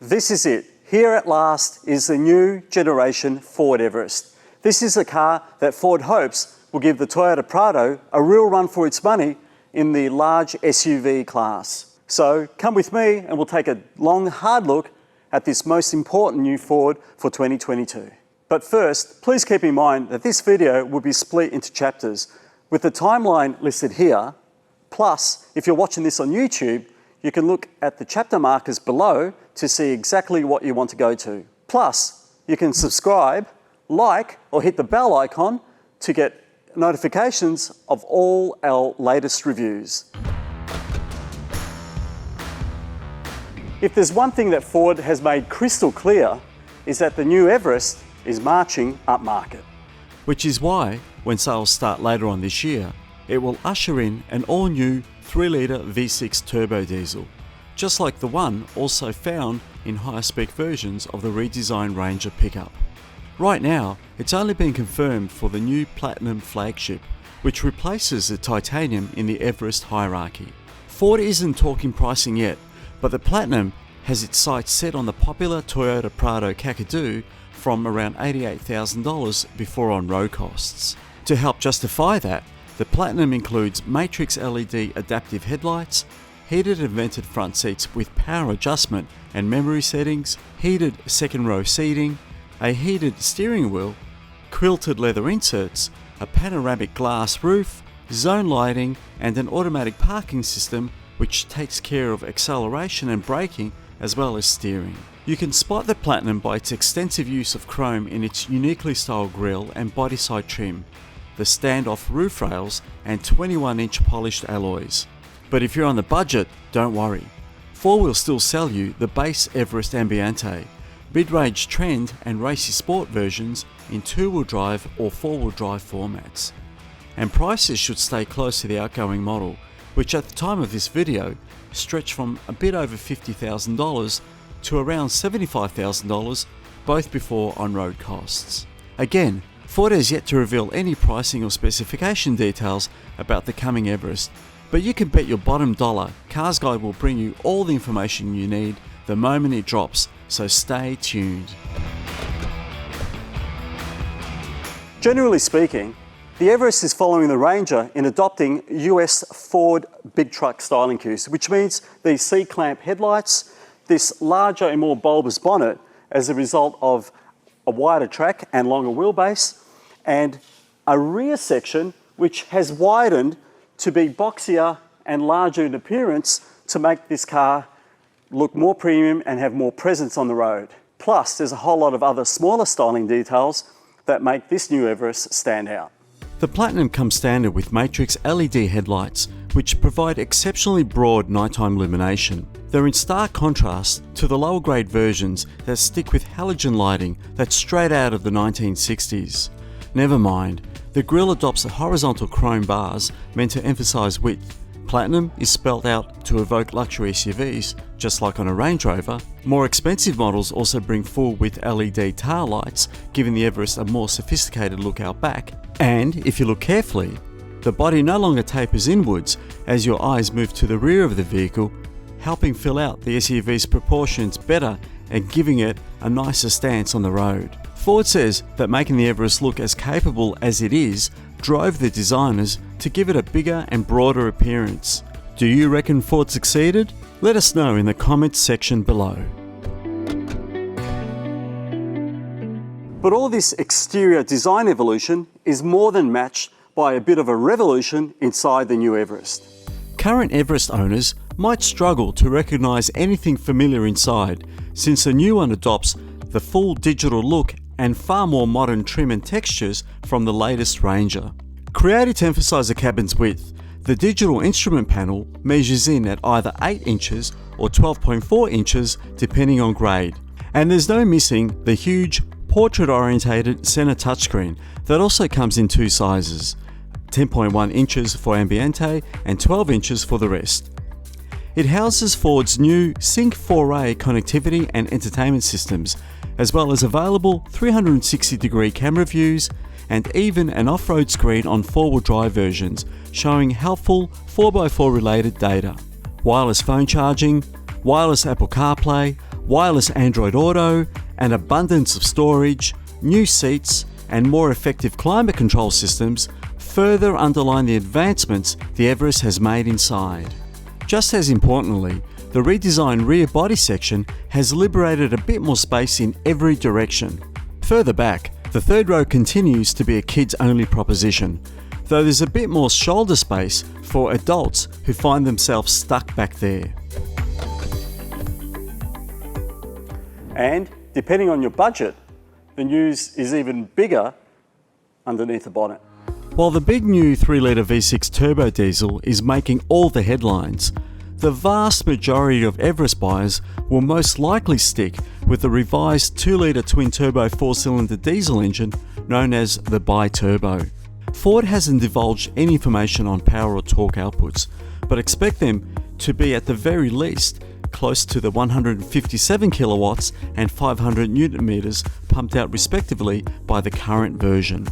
This is it. Here at last is the new generation Ford Everest. This is a car that Ford hopes will give the Toyota Prado a real run for its money in the large SUV class. So come with me and we'll take a long, hard look at this most important new Ford for 2022. But first, please keep in mind that this video will be split into chapters with the timeline listed here. Plus, if you're watching this on YouTube, you can look at the chapter markers below to see exactly what you want to go to. Plus, you can subscribe, like, or hit the bell icon to get notifications of all our latest reviews. If there's one thing that Ford has made crystal clear, is that the new Everest is marching upmarket. Which is why, when sales start later on this year, it will usher in an all-new 3-litre V6 turbo diesel, just like the one also found in higher spec versions of the redesigned Ranger pickup. Right now, it's only been confirmed for the new Platinum flagship, which replaces the Titanium in the Everest hierarchy. Ford isn't talking pricing yet, but the Platinum has its sights set on the popular Toyota Prado Kakadu from around $88,000 before on-road costs. To help justify that, the Platinum includes matrix LED adaptive headlights, heated and vented front seats with power adjustment and memory settings, heated second row seating, a heated steering wheel, quilted leather inserts, a panoramic glass roof, zone lighting, and an automatic parking system which takes care of acceleration and braking as well as steering. You can spot the Platinum by its extensive use of chrome in its uniquely styled grille and body side trim, the standoff roof rails, and 21-inch polished alloys. But if you're on the budget, don't worry. Ford will still sell you the base Everest Ambiente, mid-range Trend and Racy Sport versions in 2-wheel drive or 4-wheel drive formats. And prices should stay close to the outgoing model, which at the time of this video stretch from a bit over $50,000 to around $75,000, both before on-road costs. Again, Ford has yet to reveal any pricing or specification details about the coming Everest, but you can bet your bottom dollar CarsGuide will bring you all the information you need the moment it drops, so stay tuned. Generally speaking, the Everest is following the Ranger in adopting US Ford big truck styling cues, which means these C-clamp headlights, this larger and more bulbous bonnet as a result of a wider track and longer wheelbase, and a rear section which has widened to be boxier and larger in appearance to make this car look more premium and have more presence on the road. Plus, there's a whole lot of other smaller styling details that make this new Everest stand out. The Platinum comes standard with matrix LED headlights, which provide exceptionally broad nighttime illumination. They're in stark contrast to the lower grade versions that stick with halogen lighting that's straight out of the 1960s. Never mind, the grille adopts the horizontal chrome bars meant to emphasize width. Platinum is spelled out to evoke luxury SUVs, just like on a Range Rover. More expensive models also bring full-width LED tail lights, giving the Everest a more sophisticated look out back. And if you look carefully, the body no longer tapers inwards as your eyes move to the rear of the vehicle, helping fill out the SUV's proportions better and giving it a nicer stance on the road. Ford says that making the Everest look as capable as it is drove the designers to give it a bigger and broader appearance. Do you reckon Ford succeeded? Let us know in the comments section below. But all this exterior design evolution is more than matched by a bit of a revolution inside the new Everest. Current Everest owners might struggle to recognise anything familiar inside, since the new one adopts the full digital look and far more modern trim and textures from the latest Ranger. Created to emphasise the cabin's width, the digital instrument panel measures in at either 8 inches or 12.4 inches depending on grade. And there's no missing the huge portrait-orientated centre touchscreen that also comes in 2 sizes, 10.1 inches for Ambiente and 12 inches for the rest. It houses Ford's new Sync 4A connectivity and entertainment systems, as well as available 360-degree camera views and even an off-road screen on 4-wheel drive versions showing helpful 4x4 related data. Wireless phone charging, wireless Apple CarPlay, wireless Android Auto, an abundance of storage, new seats, and more effective climate control systems further underline the advancements the Everest has made inside. Just as importantly, the redesigned rear body section has liberated a bit more space in every direction. Further back, the third row continues to be a kids-only proposition, though there's a bit more shoulder space for adults who find themselves stuck back there. And depending on your budget, the news is even bigger underneath the bonnet. While the big new 3-litre V6 turbo diesel is making all the headlines, the vast majority of Everest buyers will most likely stick with the revised 2-litre twin-turbo 4-cylinder diesel engine known as the bi-turbo. Ford hasn't divulged any information on power or torque outputs, but expect them to be at the very least close to the 157 kilowatts and 500 newton meters pumped out respectively by the current version.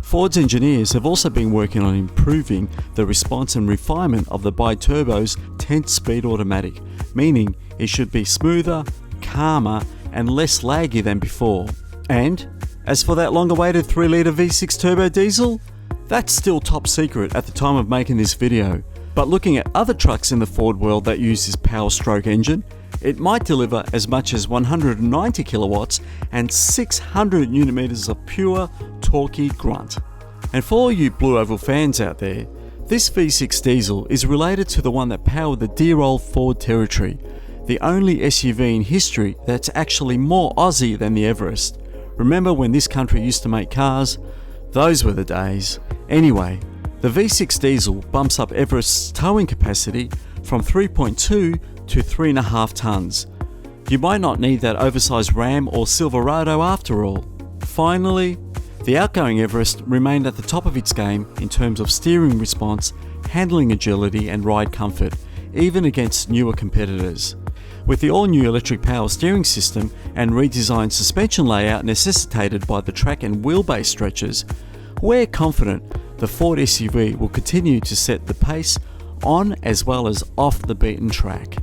Ford's engineers have also been working on improving the response and refinement of the bi-turbo's 10-speed automatic, meaning it should be smoother, calmer, and less laggy than before. And as for that long-awaited 3-litre V6 turbo diesel, that's still top secret at the time of making this video. But looking at other trucks in the Ford world that use this power stroke engine, it might deliver as much as 190 kilowatts and 600 newton meters of pure, torquey grunt. And for all you Blue Oval fans out there, this V6 diesel is related to the one that powered the dear old Ford Territory, the only SUV in history that's actually more Aussie than the Everest. Remember when this country used to make cars? Those were the days. Anyway, the V6 diesel bumps up Everest's towing capacity from 3.2 to 3.5 tonnes. You might not need that oversized Ram or Silverado after all. Finally, the outgoing Everest remained at the top of its game in terms of steering response, handling agility and ride comfort, even against newer competitors. With the all-new electric power steering system and redesigned suspension layout necessitated by the track and wheelbase stretches, we're confident the Ford SUV will continue to set the pace on as well as off the beaten track.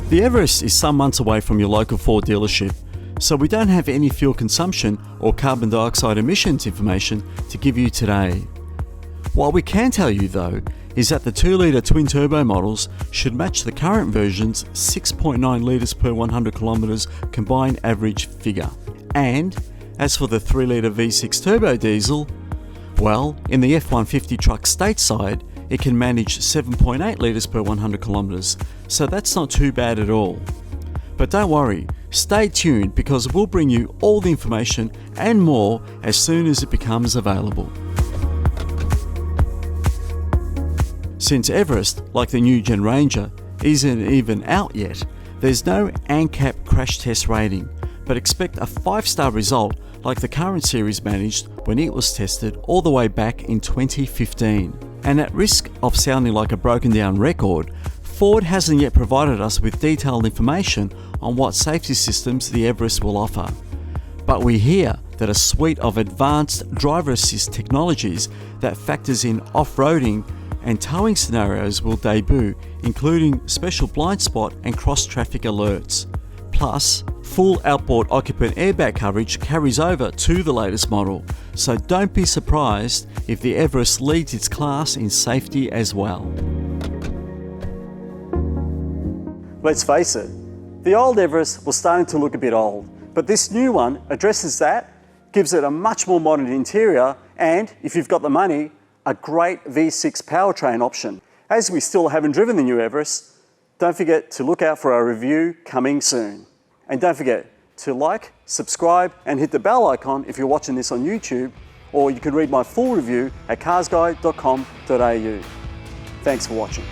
The Everest is some months away from your local Ford dealership, so we don't have any fuel consumption or carbon dioxide emissions information to give you today. What we can tell you though is that the 2-litre twin-turbo models should match the current version's 6.9 litres per 100 kilometres combined average figure. And as for the 3-litre V6 turbo diesel, well, in the F-150 truck stateside, it can manage 7.8 litres per 100 kilometres, so that's not too bad at all. But don't worry, stay tuned because we'll bring you all the information and more as soon as it becomes available. Since Everest, like the new Gen Ranger, isn't even out yet, there's no ANCAP crash test rating, but expect a 5-star result like the current series managed when it was tested all the way back in 2015. And at risk of sounding like a broken down record, Ford hasn't yet provided us with detailed information on what safety systems the Everest will offer. But we hear that a suite of advanced driver assist technologies that factors in off-roading and towing scenarios will debut, including special blind spot and cross-traffic alerts. Plus, full outboard occupant airbag coverage carries over to the latest model, so don't be surprised if the Everest leads its class in safety as well. Let's face it, the old Everest was starting to look a bit old, but this new one addresses that, gives it a much more modern interior, and, if you've got the money, a great V6 powertrain option. As we still haven't driven the new Everest, don't forget to look out for our review coming soon. And don't forget to like, subscribe, and hit the bell icon if you're watching this on YouTube, or you can read my full review at carsguide.com.au. Thanks for watching.